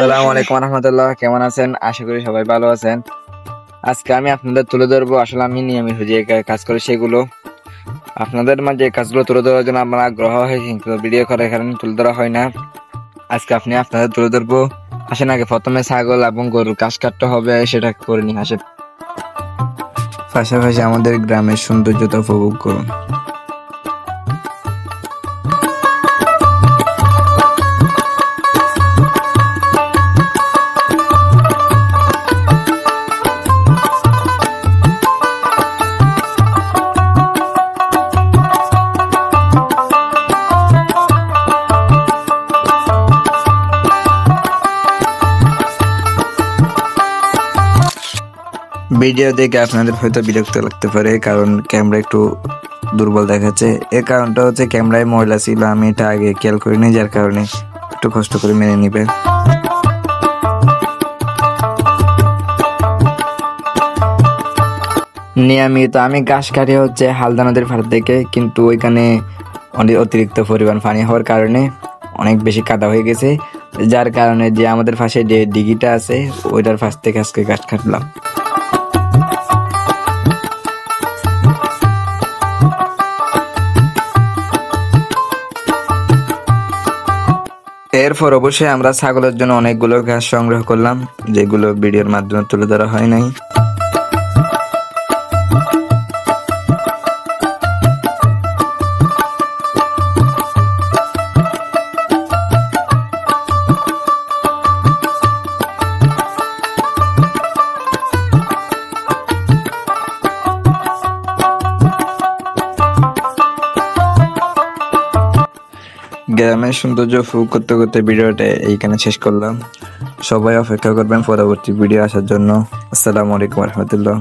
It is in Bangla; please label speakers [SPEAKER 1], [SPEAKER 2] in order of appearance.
[SPEAKER 1] আসসালামু আলাইকুম রহমতুল্লাহ। কেমন আছেন? আশা করি সবাই ভালো আছেন। আজকে আমি আপনাদের তুলে ধরবো আসলে আমি নিয়মিত যে কাজ করি সেগুলো আপনাদের মাঝে কাজগুলো তুলে ধরার জন্য আমার আগ্রহ হয়, কিন্তু ভিডিও করার কারণে তুলে ধরা হয় না। আজকে আপনাদের তুলে ধরবো। আসেন আগে প্রথমে ছাগল এবং গরুর ঘাস কাটতে হবে, সেটা করে নিয়ে আসেন। পাশাপাশি আমাদের গ্রামের সৌন্দর্যতা উপভোগ করুন। ভিডিও দেখে আপনাদের হয়তো বিরক্ত লাগতে পারে, কারণ ক্যামেরা একটু দুর্বল দেখাচ্ছে। এর কারণটা হচ্ছে ক্যামেরায় ময়লা ছিল, আমি এটা আগে খেয়াল করিনি, যার কারণে একটু কষ্ট করে মেনে নিবে। নিয়মিত আমি ঘাস কাটি হচ্ছে হালদা নদীর পাড় থেকে, কিন্তু ওইখানে অনেক অতিরিক্ত পরিমাণ পানি হওয়ার কারণে অনেক বেশি কাদা হয়ে গেছে, যার কারণে যে আমাদের পাশে যে দিঘিটা আছে ওইটার পাশ থেকে আজকে ঘাস কাটলাম। এরপর অবশ্যই আমরা ছাগলের জন্য অনেকগুলো ঘাস সংগ্রহ করলাম, যেগুলো ভিডিওর মাধ্যমে তুলে ধরা হয় নাই। গ্রামের সৌন্দর্য উপভোগ করতে করতে ভিডিওটা এইখানে শেষ করলাম। সবাই অপেক্ষা করবেন পরবর্তী ভিডিও আসার জন্য। আসসালামু আলাইকুম রহমতুল্লাহ।